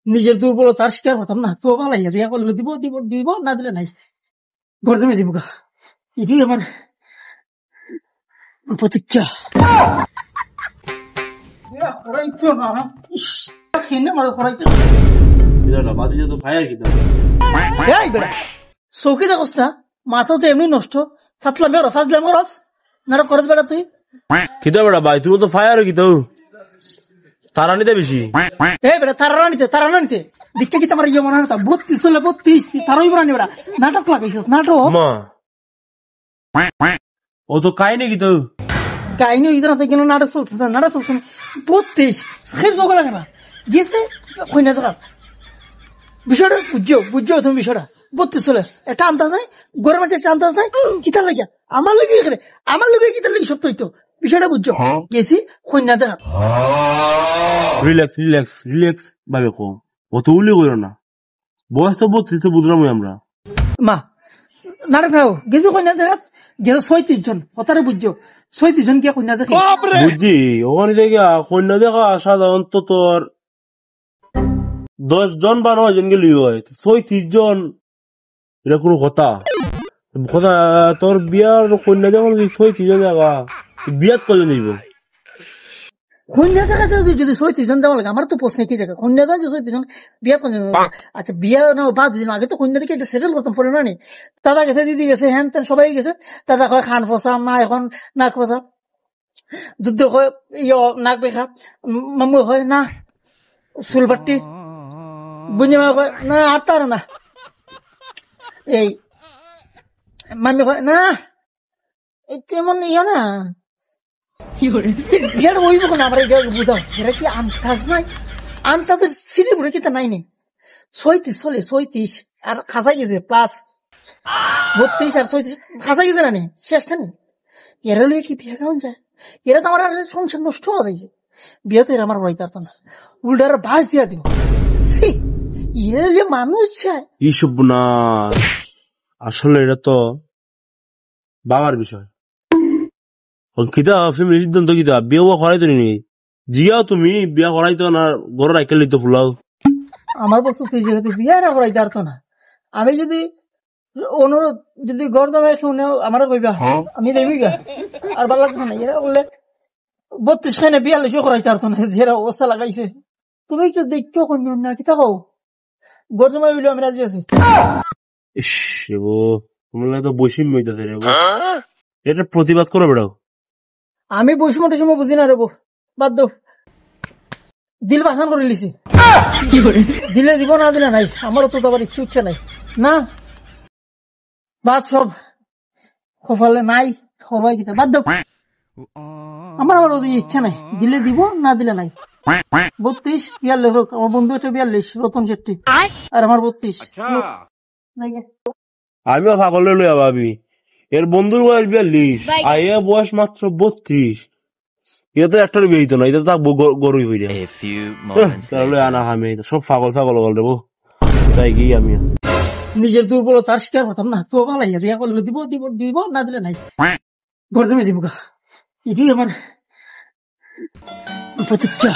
নিজের দুর্বলতার শিকার হতাম না তো ভালো বিয়া করলে দিব দিব দিব না দিলে নাই ঘর জমে দিব এটাই আমার প্রতিজ্ঞা। চৌকি দেখোস না মাথা তো এমনি নষ্ট ফাতলাম ফাজলাম রস না করে বেড়া তুই খিদা বেড়া ভাই তুমি তো ফায়ার কি তো তারা নিতে বেশি বেড়া তারা নিতে দেখতে কি তোমার ইয়ে মনে হয় 32 চলে 32 তারই বেড়া বেড়া নাটক লাগাইছিস নাটক মা ও তো কাহিনী কি তো কাহিনী হইতে না কেন নাটক চলছে 32 খের যোগ লাগে না গেছে কইনা দেখা বিষয়টা বুঝছো তুমি বিষয়টা 32 চলে একটা আন্দাজ নাই গরম আছে একটা আন্দাজ নাই কিতা লাগিয়া আমার লগে কিতা লাগি সব তো বিষয়টা বুঝছো গেছি কইনা দেখা রিল্যাক্স ভাবে কো ও তো উল্লি কইরো না বয়স তো 32 বুঝলাম আমরা মা নাটক নাও গেছি কইনা দেখা গেছে 36 জন কথারে বুঝছো 36 জন কি কইনা দেখা বুঝছি ওখানে থেকে কইনা দেখা সাধারণত তোর 10 জন বা 9 জন গেলি হয় 36 জন এটা কোনো কথা তোর বিয়ার কন্যা যখন 36 জন জায়গা বিয়াত কজন দিব কন্যা দেখা যদি 36 জন দেওয়া লাগে আমার তো প্রশ্ন কি জায়গা কন্যা দেখা 36 জন বিয়া কজন আচ্ছা বিয়া না 5 দিন আগে তো কন্যা দেখে এটা সেটেল করতাম পরে না নি দাদা গেছে দিদি গেছে হ্যান তেন সবাই গেছে দাদা কয় খান ফসা মা এখন নাক ফসা দুধ কয় নাক বেখা মামু হয় না চুল বাট্টি বুঝি মা কয় না আত্মার না এই মামি কয় না তেমন ইয়া না বিয়ার ওই বকো না আমরা এটা বুঝাও এরা কি আন্তাজ নাই আন্তাজের সিঁড়ি বুড়ে কিতা নাই নি 36 চলে 36 আর খাসা গেছে প্লাস 32 আর 36 খাসা গেছে না নি শেষটা নি এরা লইয়া কি বিয়া কেমন যায় এরা তো আমার সংসার নষ্ট হয়ে গেছে বিয়া তো এরা আমার হইতে পারত না উল্টার বাস দিয়া দিব এরা লইয়া মানুষ চায় এইসব না আসলে এটা তো বাবার বিষয় কিতা ফ্যামিলি সিদ্ধান্ত কিতা বিয়া করাইতো নি জিয়াও তুমি বিয়া করাইতো না ঘর রাইকেল লিতো ফুলাও আমার বস্তু তুই যেহেতু বিয়া না করাইতে পারতো না আমি যদি অনুরোধ যদি গর্দমে শুনে আমারও কইবা আমি দেবি গা আর ভালো লাগতো না এরা বললে 32 খানে 42 করাইতে পারতো না যেরা অবস্থা লাগাইছে তুমি একটু দেখছো কোন না কিতা কও গর্দমে বলে আমি রাজি আছি ইস রেবো তোমরা তো বসিম হইতাছে রেবো এটা প্রতিবাদ করো বেড়াও আমি বৈষম্যটা সময় বুঝি না রেবো বাদ দাও দিল বাসান করে লিছি দিলে দিব না দিলে নাই আমারও তো আবার ইচ্ছে উঠছে নাই না বাদ সব কপালে নাই সবাই দিতে বাদ দাও আমার ওদের ইচ্ছা নাই দিলে দিব না দিলে নাই 32 42 হোক আমার বন্ধু একটা 42 রতন শেট্টি আর আমার 32 আমিও পাগল লইয়া ভাবি এর বন্ধুর বয়স 42 আইয়া বয়স মাত্র 32 এটা তো একটার বিয়ে হইতো না এটা তো গরুই হইয়া তাহলে আনা আমি সব পাগল বল দেবো তাই গিয়ে আমি নিজের দুর্বলতার শিকার হতাম না তো ভালো বিয়া করলে দিব দিব দিব না দিলে নাই ঘর জমে দিব এটাই আমার প্রতিজ্ঞা।